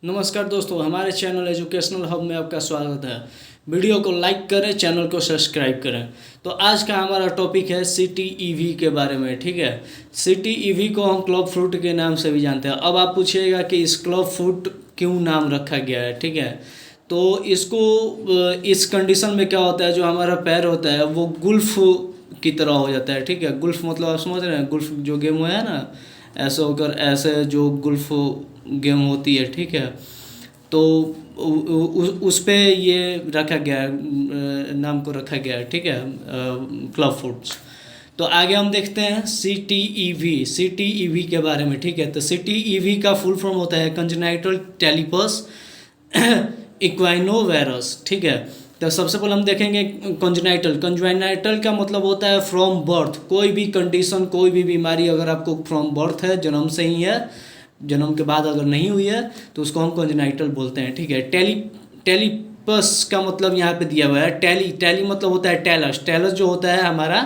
नमस्कार दोस्तों, हमारे चैनल एजुकेशनल हब में आपका स्वागत है। वीडियो को लाइक करें, चैनल को सब्सक्राइब करें। तो आज का हमारा टॉपिक है सिटी ईवी के बारे में। ठीक है, सिटी ईवी को हम क्लब फ्रूट के नाम से भी जानते हैं। अब आप पूछिएगा कि इस क्लब फ्रूट क्यों नाम रखा गया है। ठीक है, तो इसको इस कंडीशन में क्या होता है, जो हमारा पैर होता है वो गुल्फ की तरह हो जाता है। ठीक है, गुल्फ मतलब आप समझ रहे हैं, गुल्फ जो गेम है ना, ऐसे होकर ऐसे जो गुल्फ गेम होती है। ठीक है, तो उस पे ये रखा गया है, नाम को रखा गया है। ठीक है, क्लब फूड्स। तो आगे हम देखते हैं सी टी ई वी के बारे में। ठीक है, तो सी टी ई वी का फुल फॉर्म होता है कंजेनाइटल टेलिपस इक्वाइनोवायरस। ठीक है, तो सबसे पहले हम देखेंगे कंजेनाइटल का मतलब होता है फ्रॉम बर्थ। कोई भी कंडीशन, कोई भी बीमारी अगर आपको फ्रॉम बर्थ है, जन्म से ही है, जन्म के बाद अगर नहीं हुई है तो उसको हम कंजेनाइटल बोलते हैं। ठीक है, टेलिपस का मतलब यहाँ पे दिया हुआ है। टेली मतलब होता है टेलस जो होता है हमारा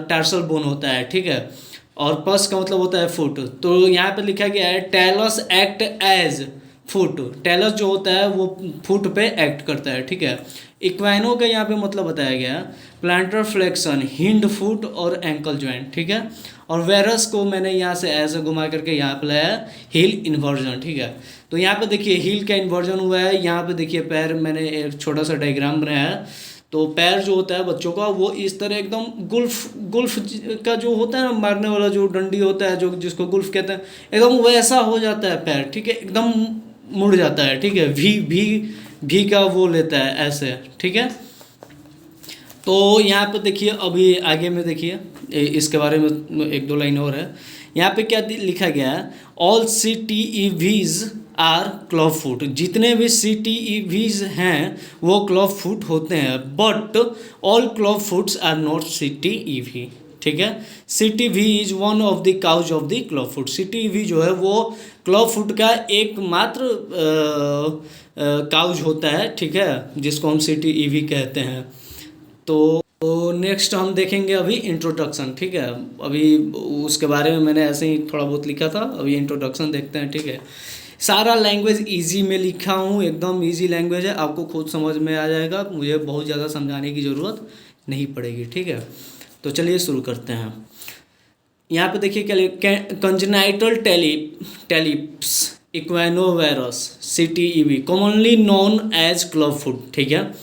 टार्सल बोन होता है। ठीक है, और पस का मतलब होता है फुट। तो यहाँ पे लिखा गया है talus act as foot. Talus जो होता है वो फुट पे एक्ट करता है। ठीक है, इक्वाइनो का यहाँ पे मतलब बताया गया प्लांटर फ्लेक्शन, हिंड फुट और एंकल जॉइंट। ठीक है, और वेरस को मैंने यहाँ से ऐसे घुमा करके यहाँ पे लाया हील इन्वर्जन। ठीक है, तो यहाँ पे देखिए हील का इन्वर्जन हुआ है। यहाँ पे देखिए पैर, मैंने एक छोटा सा डायग्राम बनाया है। तो पैर जो होता है बच्चों का वो इस तरह एकदम गुल्फ का जो होता है ना, मारने वाला जो डंडी होता है, जो जिसको गुल्फ कहते हैं, एकदम वैसा हो जाता है पैर। ठीक है, एकदम मुड़ जाता है। ठीक है, भी का वो लेता है ऐसे। ठीक है, तो यहाँ पे देखिए, अभी आगे में देखिए इसके बारे में एक दो लाइन और है। यहाँ पे क्या लिखा गया है, ऑल सी टी ई वीज आर क्लब फूट। जितने भी सी टी ई वीज हैं वो क्लब फूट होते हैं, but all club foots are not C T E V. ठीक है, C T V is one of the cause of the club foot. C T V जो है वो क्लब फूट का एकमात्र काउज होता है। ठीक है, जिसको हम सी टी ई वी कहते हैं। तो नेक्स्ट हम देखेंगे अभी इंट्रोडक्शन। ठीक है, अभी उसके बारे में मैंने ऐसे ही थोड़ा बहुत लिखा था, अभी इंट्रोडक्शन देखते हैं। ठीक है, सारा लैंग्वेज इजी में लिखा हूँ, एकदम इजी लैंग्वेज है, आपको खुद समझ में आ जाएगा, मुझे बहुत ज़्यादा समझाने की ज़रूरत नहीं पड़ेगी। ठीक है, तो चलिए शुरू करते हैं। यहाँ पे देखिए क्या, congenital talipes equinovarus C T E V commonly known as club foot. ठीक है,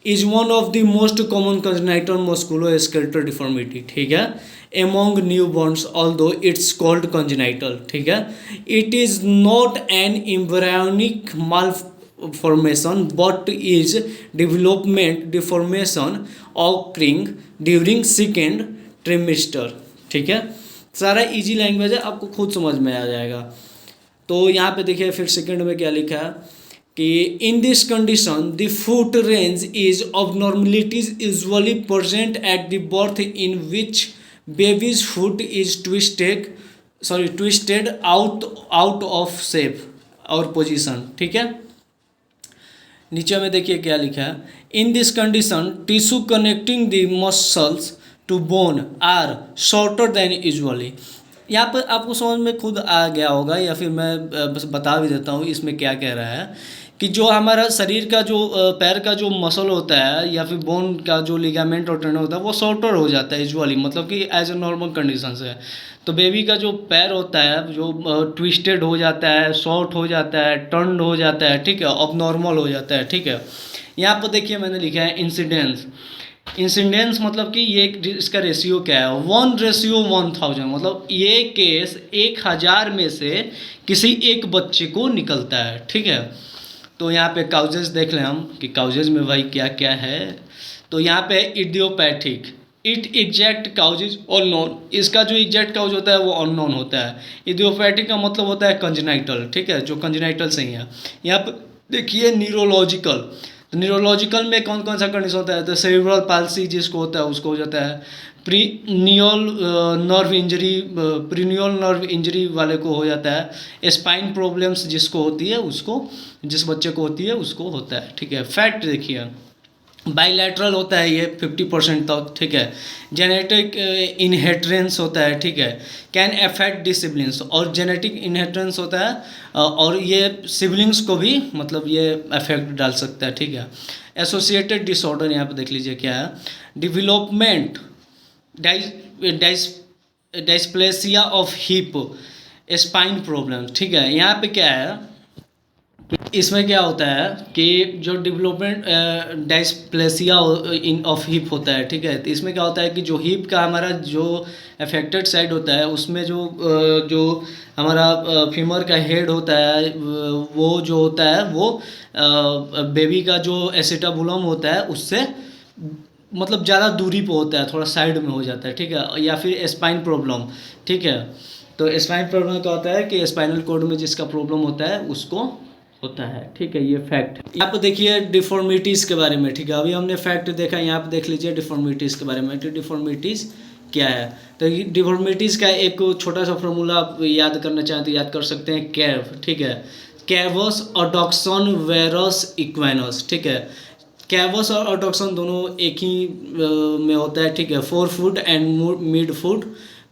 is one of the most common congenital musculoskeletal deformity. ठीक है, among new borns although it's called congenital. ठीक है, it is not an embryonic malformation but is development deformation occurring during second trimester। ठीक है, सारा easy language है, आपको खुद समझ में आ जाएगा। तो यहाँ पे देखिए फिर सेकंड में क्या लिखा है कि in this condition the foot range is abnormalities usually present at the birth in which babies foot is twisted out of shape और पोजीशन। ठीक है, नीचे में देखिए क्या लिखा है, in this condition tissue connecting the muscles to bone are shorter than usually. यहाँ पर आपको समझ में खुद आ गया होगा, या फिर मैं बस बता भी देता हूँ इसमें क्या कह रहा है कि जो हमारा शरीर का जो पैर का जो मसल होता है या फिर बोन का जो लिगामेंट और टेंडन होता है वो शॉर्टर हो जाता है यूजुअली, मतलब कि एज ए नॉर्मल कंडीशन से। तो बेबी का जो पैर होता है जो ट्विस्टेड हो जाता है, शॉर्ट हो जाता है, टर्न हो जाता है। ठीक है, अब नॉर्मल हो जाता है। ठीक है, यहाँ पर देखिए मैंने लिखा है इंसिडेंस मतलब कि ये इसका रेशियो क्या है, 1:1000, मतलब ये केस 1000 में से किसी एक बच्चे को निकलता है। ठीक है, तो यहाँ पे काउजेज देख लें हम कि काउजेज में भाई क्या क्या है। तो यहाँ पे idiopathic, it exact causes unknown, इसका जो एग्जैक्ट काउज होता है वो अननोन होता है। इडियोपैथिक का मतलब होता है कंजेनाइटल। ठीक है, जो कंजेनाइटल से ही है। यहाँ पे देखिए न्यूरोलॉजिकल, तो न्यूरोलॉजिकल में कौन कौन सा कंडीशन होता है, तो सेरिब्रल पाल्सी जिसको होता है उसको हो जाता है, प्रीनियल नर्व इंजरी वाले को हो जाता है, स्पाइन प्रॉब्लम्स जिसको होती है उसको, जिस बच्चे को होती है उसको होता है। ठीक है, फैक्ट देखिए बाइलैटरल होता है ये 50% तक, ठीक है। जेनेटिक इनहेरिटेंस होता है, ठीक है। कैन अफेक्ट दी सिबलिंग्स, और जेनेटिक इनहेरिटेंस होता है और ये सिबलिंग्स को भी मतलब ये अफेक्ट डाल सकता है, ठीक है। एसोसिएटेड डिसऑर्डर यहाँ पे देख लीजिए क्या है। Development dysplasia of hip spine problem, ठीक है। यहाँ पे क्या है, इसमें क्या होता है कि जो डेवलपमेंट डाइस्प्लेसिया इन ऑफ हिप होता है, ठीक है। तो इसमें क्या होता है कि जो हिप का हमारा जो अफेक्टेड साइड होता है उसमें जो हमारा फीमर का हेड होता है वो जो होता है वो बेबी का जो एसिटाबुलम होता है उससे मतलब ज़्यादा दूरी पे होता है, थोड़ा साइड में हो जाता है, ठीक है। या फिर स्पाइन प्रॉब्लम, ठीक है। तो स्पाइन प्रॉब्लम क्या होता है कि स्पाइनल कॉर्ड में जिसका प्रॉब्लम होता है उसको होता है, ठीक है। ये फैक्ट। यहाँ पे देखिए डिफॉर्मिटीज़ के बारे में, ठीक है। अभी हमने फैक्ट देखा, यहाँ पे देख लीजिए डिफॉर्मिटीज़ के बारे में कि डिफॉर्मिटीज़ क्या है। तो डिफॉर्मिटीज़ का एक छोटा सा फॉर्मूला आप याद करना चाहें तो याद कर सकते हैं, कैव, ठीक है। कैवस ऑडोक्सन वेरस इक्वेनस, ठीक है। कैवस और ऑडोक्सन दोनों एक ही में होता है, ठीक है। 4 foot and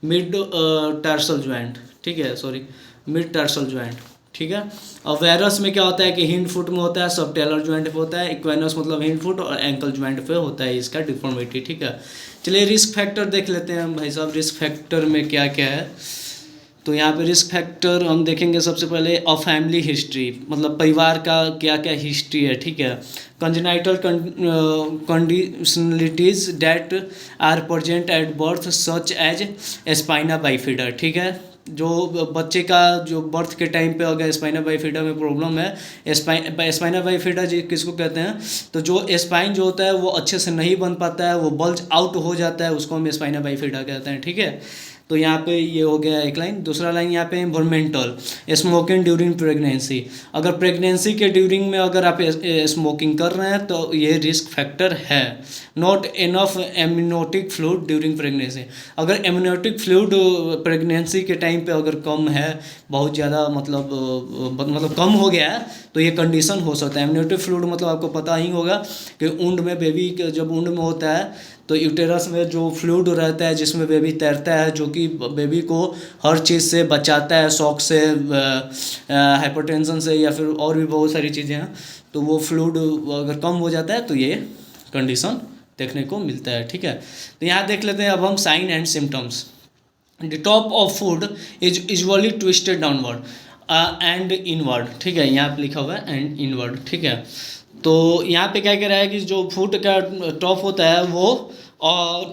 mid tarsal joint, ठीक है, सॉरी मिड टार्सल ज्वाइंट, ठीक है। और वेरस में क्या होता है कि हिंड फुट में होता है, सब टेलर ज्वाइंट पे होता है। इक्वेनस मतलब हिंड फुट और एंकल ज्वाइंट पे होता है इसका डिफॉर्मिटी, ठीक है। चलिए रिस्क फैक्टर देख लेते हैं भाई साहब, रिस्क फैक्टर में क्या क्या है। तो यहाँ पे रिस्क फैक्टर हम देखेंगे सबसे पहले फैमिली हिस्ट्री, मतलब परिवार का क्या क्या हिस्ट्री है, ठीक है। Congenital conditionalities that are present at birth such as spina bifida, ठीक है। जो बच्चे का जो बर्थ के टाइम पे अगर स्पाइना बाइफिडा में प्रॉब्लम है, स्पाइना बाइफिडा जी किसको कहते हैं, तो जो स्पाइन जो होता है वो अच्छे से नहीं बन पाता है, वो बल्ज आउट हो जाता है, उसको हम स्पाइना बाइफिडा कहते हैं, ठीक है। तो यहाँ पे ये हो गया एक लाइन। दूसरा लाइन यहाँ पे इन्वायरमेंटल, स्मोकिंग ड्यूरिंग प्रेगनेंसी। अगर प्रेगनेंसी के ड्यूरिंग में अगर आप स्मोकिंग कर रहे हैं तो ये रिस्क फैक्टर है। Not enough amniotic fluid during pregnancy, अगर एमनियोटिक फ्लूइड प्रेगनेंसी के टाइम पे अगर कम है, बहुत ज़्यादा मतलब कम हो गया है, तो ये कंडीशन हो सकता है। एमनियोटिक फ्लूइड मतलब आपको पता ही होगा कि ऊंड में बेबी जब ऊंड में होता है तो यूटेरस में जो फ्लूइड रहता है जिसमें बेबी तैरता है, जो कि बेबी को हर चीज़ से बचाता है, शॉक से, हाइपरटेंशन से, या फिर और भी बहुत सारी चीज़ें हैं। तो वो फ्लूइड अगर कम हो जाता है तो ये कंडीशन देखने को मिलता है, ठीक है। तो यहाँ देख लेते हैं अब हम sign and symptoms. The top of foot is usually twisted downward and inward, ठीक है। यहाँ पे लिखा हुआ है एंड इनवर्ड, ठीक है। तो यहाँ पे क्या कह रहा है कि जो फूड का टॉप होता है वो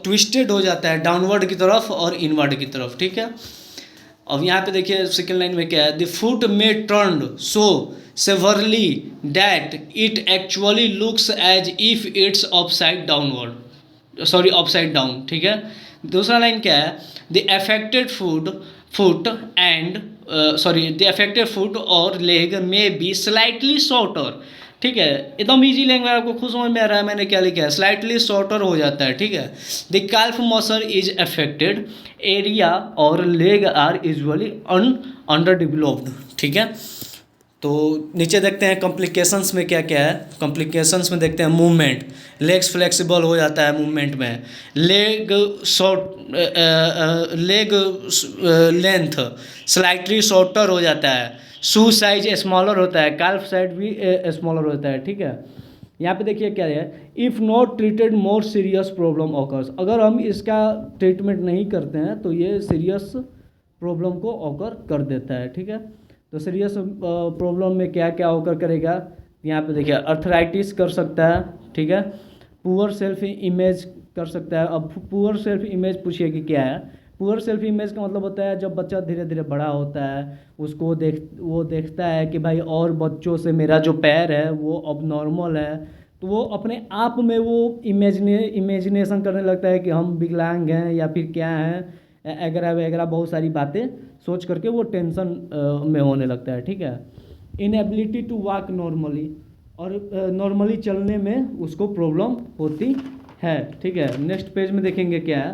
ट्विस्टेड हो जाता है डाउनवर्ड की तरफ और इनवर्ड की तरफ, ठीक है। अब यहाँ पे देखिए सेकेंड लाइन में क्या है, the foot may turn so severely that it actually looks as if it's upside downward, sorry upside down, ठीक है। दूसरा लाइन क्या है, the affected foot and the affected foot और leg may be slightly shorter, ठीक है। एकदम easy language, आपको खुद समझ में आ रहा है मैंने क्या लिखा है, स्लाइटली शॉर्टर हो जाता है, ठीक है। The calf muscle is affected area और leg are usually under developed, ठीक है। तो नीचे देखते हैं कॉम्प्लिकेशंस में क्या क्या है। कॉम्प्लिकेशंस में देखते हैं मूवमेंट, लेग्स फ्लेक्सिबल हो जाता है मूवमेंट में, लेग लेंथ स्लाइटली शॉर्टर हो जाता है, शू साइज स्मॉलर होता है, काल्फ साइज भी स्मॉलर होता है, ठीक है। यहाँ पे देखिए क्या है, if not treated more serious problem occurs, अगर हम इसका ट्रीटमेंट नहीं करते हैं तो ये सीरियस प्रॉब्लम को ऑकर कर देता है, ठीक है। तो सीरियस प्रॉब्लम में क्या क्या ऑकर करेगा, यहाँ पे देखिए अर्थराइटिस कर सकता है, ठीक है। पुअर सेल्फ इमेज कर सकता है। अब पुअर सेल्फ इमेज पूछिए कि क्या है। पुअर सेल्फ इमेज का मतलब होता है जब बच्चा धीरे धीरे बड़ा होता है, उसको वो देखता है कि भाई और बच्चों से मेरा जो पैर है वो अब नॉर्मल है, तो वो अपने आप में वो इमेजिनेशन करने लगता है कि हम विकलांग हैं या फिर क्या हैं, वगैरह वगैरह बहुत सारी बातें सोच करके वो टेंशन में होने लगता है, ठीक है। इनएबिलिटी टू वॉक नॉर्मली, और नॉर्मली चलने में उसको प्रॉब्लम होती है, ठीक है। नेक्स्ट पेज में देखेंगे क्या है,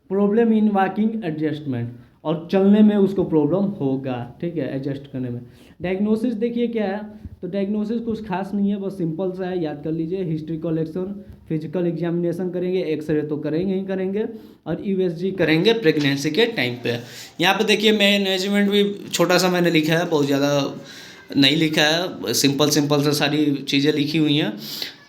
प्रॉब्लम इन वॉकिंग एडजस्टमेंट, और चलने में उसको प्रॉब्लम होगा, ठीक है, एडजस्ट करने में। डायग्नोसिस देखिए क्या है, तो डायग्नोसिस कुछ खास नहीं है, बस सिंपल सा है, याद कर लीजिए। हिस्ट्री कलेक्शन, फिजिकल एग्जामिनेशन करेंगे, एक्सरे तो करेंगे ही करेंगे, और यूएसजी करेंगे प्रेगनेंसी के टाइम पे। यहाँ पे देखिए मैनेजमेंट भी छोटा सा मैंने लिखा है, बहुत ज़्यादा नहीं लिखा है, सिंपल सिंपल से सारी चीज़ें लिखी हुई हैं।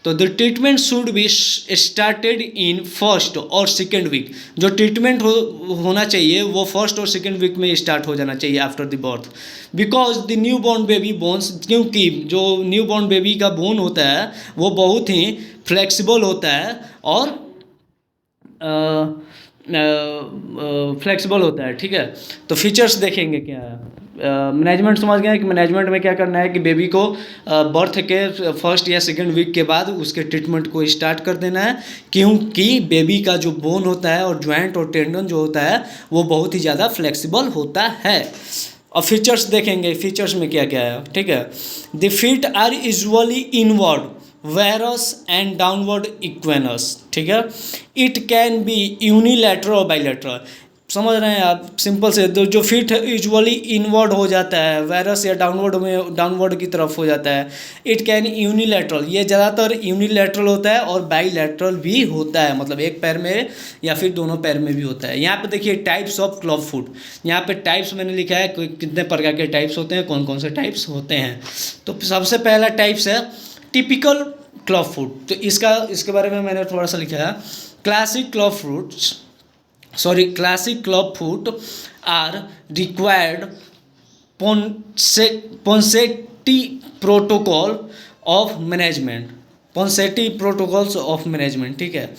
तो the treatment should be started in first और सेकेंड वीक। जो ट्रीटमेंट होना चाहिए वो फर्स्ट और सेकेंड वीक में स्टार्ट हो जाना चाहिए after the birth, because the new born baby bones, क्योंकि जो न्यू बॉर्न बेबी का बोन होता है वो बहुत ही फ्लेक्सिबल होता है और फ्लेक्सिबल होता है, ठीक है। तो फीचर्स देखेंगे क्या है। मैनेजमेंट समझ गए कि मैनेजमेंट में क्या करना है कि बेबी को बर्थ के फर्स्ट या सेकेंड वीक के बाद उसके ट्रीटमेंट को स्टार्ट कर देना है, क्योंकि बेबी का जो बोन होता है और जॉइंट और टेंडन जो होता है वो बहुत ही ज़्यादा फ्लेक्सिबल होता है। और फीचर्स देखेंगे, फीचर्स में क्या क्या है, ठीक है। The feet are usually inward, varus and downward equinus, ठीक है। इट कैन बी यूनिलैटरल और बाइलैटरल, समझ रहे हैं आप, सिंपल से। जो फीट यूजुअली इनवर्ड हो जाता है, वेरस या डाउनवर्ड में डाउनवर्ड की तरफ हो जाता है। इट कैन यूनिलैटरल, ये ज़्यादातर यूनिलैटरल होता है और बाइलैटरल भी होता है, मतलब एक पैर में या फिर दोनों पैर में भी होता है। यहाँ पे देखिए टाइप्स ऑफ क्लब फुट, यहाँ पे टाइप्स मैंने लिखा है कितने प्रकार के टाइप्स होते हैं, कौन कौन से टाइप्स होते हैं। तो सबसे पहला टाइप्स है टिपिकल क्लब फुट। तो इसके बारे में मैंने थोड़ा सा लिखा है। Classic club foot are required Ponseti protocol of management, Ponseti protocols of management, ठीक है।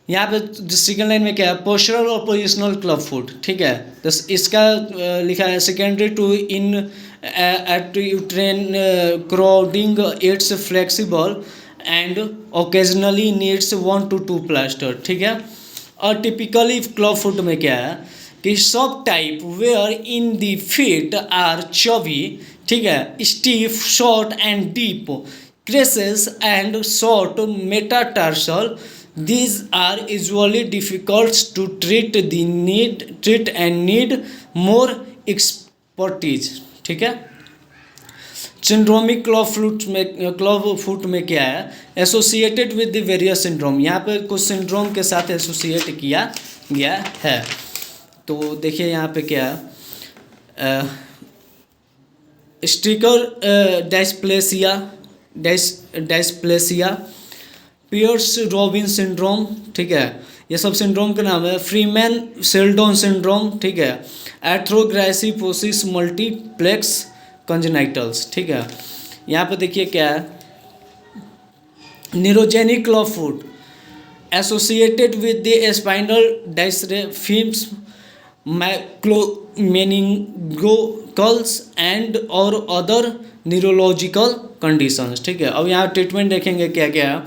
यहाँ पे सेकेंड लाइन में क्या है, पोस्चरल और पोजिशनल क्लब फुट, ठीक है। तो इसका लिखा है secondary to intrauterine crowding, it's flexible and occasionally needs 1 to 2 plaster, ठीक है। और टिपिकली क्लब फुट में क्या है कि subtype where in the feet are chubby, ठीक है, stiff, short and deep, creases and short metatarsal. These are usually difficult to treat and need more expertise, ठीक है। सिंड्रोमिक क्लब फुट में क्या है, associated with the various syndrome, यहाँ पे कुछ सिंड्रोम के साथ एसोसिएट किया गया है। तो देखिए यहाँ पे क्या है, स्टिकर डायस्प्लेसिया, पियर्स रॉबिन सिंड्रोम, ठीक है, ये सब सिंड्रोम का नाम है। फ्रीमैन सेल्डोन सिंड्रोम, ठीक है। एर्थ्रोग्राइसिपोसिस मल्टीप्लेक्स कंजेनाइटल्स, ठीक है। यहाँ पे देखिए क्या है, neurogenic club foot associated with the spinal dystrophies, meningoceles and और अदर न्यूरोलॉजिकल कंडीशंस, ठीक है। अब यहाँ ट्रीटमेंट देखेंगे क्या क्या है।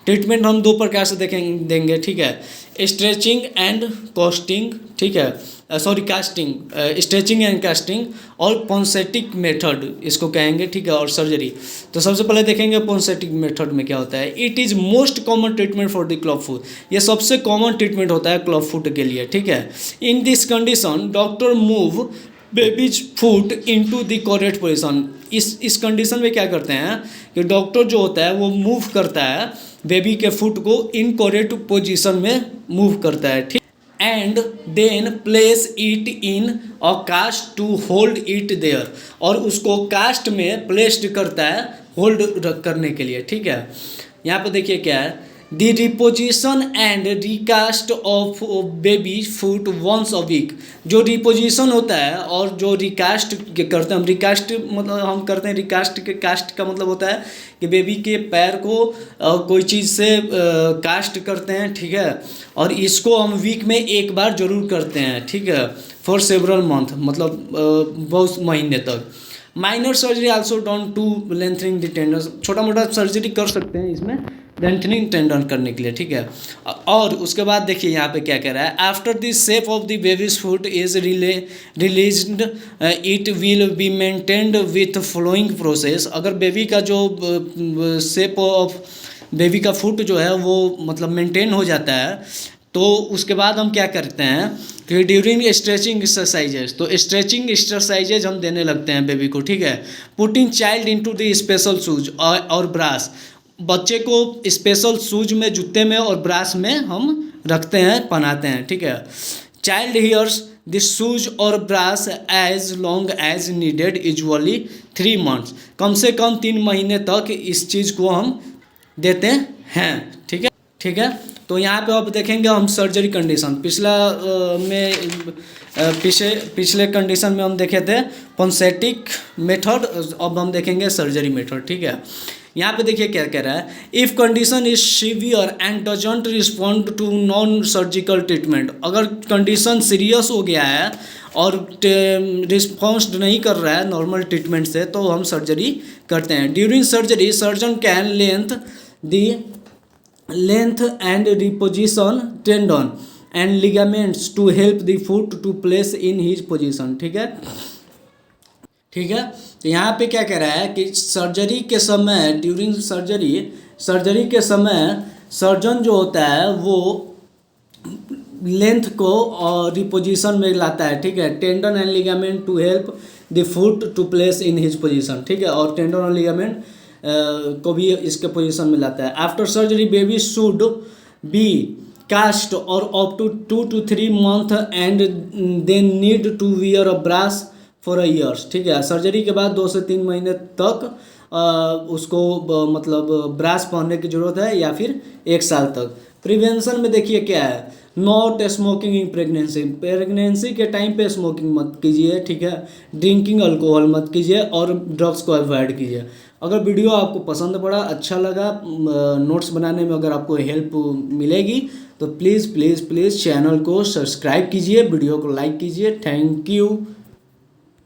ट्रीटमेंट हम दो प्रकार से देंगे, ठीक है, स्ट्रेचिंग एंड कास्टिंग, ठीक है, कास्टिंग, स्ट्रेचिंग एंड कास्टिंग, और पोंसेटिक मेथड इसको कहेंगे, ठीक है, और सर्जरी। तो सबसे पहले देखेंगे पोंसेटिक मेथड में क्या होता है। It is most common treatment for the club foot, ये सबसे कॉमन ट्रीटमेंट होता है क्लब फुट के लिए, ठीक है। In this condition doctor move babies foot into the correct position. इस कंडीशन में क्या करते हैं कि डॉक्टर जो होता है वो मूव करता है बेबी के फुट को इनकरेक्ट पोजीशन में मूव करता है, ठीक, and then place it in a cast to hold it there, और उसको कास्ट में प्लेस्ड करता है होल्ड करने के लिए, ठीक है। यहाँ पे देखिए क्या है, the reposition and recast of baby foot once a week. जो रिपोजिशन होता है और जो रिकास्ट करते हैं हम, रिकास्ट मतलब हम करते हैं, रिकास्ट के कास्ट का मतलब होता है कि बेबी के पैर को कोई चीज़ से कास्ट करते हैं, ठीक है, और इसको हम वीक में एक बार जरूर करते हैं, ठीक है, फॉर सेवरल मंथ, मतलब बहुत महीने तक। Minor surgery also done to lengthening the tendon, छोटा मोटा सर्जरी कर सकते हैं इसमें लेंथनिंग टेंडन करने के लिए, ठीक है। और उसके बाद देखिए यहाँ पे क्या कह रहा है, after the shape of the babies foot is released it will be maintained with following process. अगर बेबी का जो शेप ऑफ बेबी का फुट जो है वो मतलब मेंटेन हो जाता है, तो उसके बाद हम क्या करते हैं कि ड्यूरिंग स्ट्रेचिंग एक्सरसाइजेज, तो स्ट्रेचिंग एक्सरसाइजेज हम देने लगते हैं बेबी को, ठीक है। Putting child into the special shoes और ब्रास, बच्चे को स्पेशल शूज में, जूते में और ब्रास में हम रखते हैं, पहनाते हैं, ठीक है। चाइल्ड हियर्स दिस शूज और brace as long as needed, usually 3 months, कम से कम 3 महीने तक इस चीज़ को हम देते हैं, ठीक है, ठीक है। तो यहाँ पे अब देखेंगे हम सर्जरी कंडीशन। पिछले कंडीशन में हम देखे थे पंसेटिक मेथड, अब हम देखेंगे सर्जरी मेथड, ठीक है। यहाँ पे देखिए क्या कह रहा है, if condition is severe and doesn't respond to non surgical treatment, अगर कंडीशन सीरियस हो गया है और रिस्पॉन्स नहीं कर रहा है नॉर्मल ट्रीटमेंट से, तो हम सर्जरी करते हैं। During surgery surgeon can length and reposition tendon and ligaments to help the foot to place in his position, ठीक है, ठीक है। तो यहाँ पे क्या कह रहा है कि सर्जरी के समय, ड्यूरिंग सर्जरी के समय सर्जन जो होता है वो लेंथ को रिपोजिशन में लाता है, ठीक है। Tendon and ligament to help the foot to place in his position, ठीक है, और टेंडन और लिगामेंट को भी इसके पोजीशन में लाता है। After surgery baby should be cast और up to 2 to 3 months and then need to wear a brace for a years, ठीक है। सर्जरी के बाद 2 से 3 महीने तक उसको मतलब ब्रास पहनने की ज़रूरत है, या फिर 1 साल तक। प्रिवेंशन में देखिए क्या है, नॉट स्मोकिंग इन प्रेगनेंसी के टाइम पे स्मोकिंग मत कीजिए, ठीक है। ड्रिंकिंग अल्कोहल मत कीजिए और ड्रग्स को अवॉइड कीजिए। अगर वीडियो आपको पसंद पड़ा, अच्छा लगा, नोट्स बनाने में अगर आपको हेल्प मिलेगी, तो प्लीज़ प्लीज़ प्लीज़ चैनल को सब्सक्राइब कीजिए, वीडियो को लाइक कीजिए। Thank you.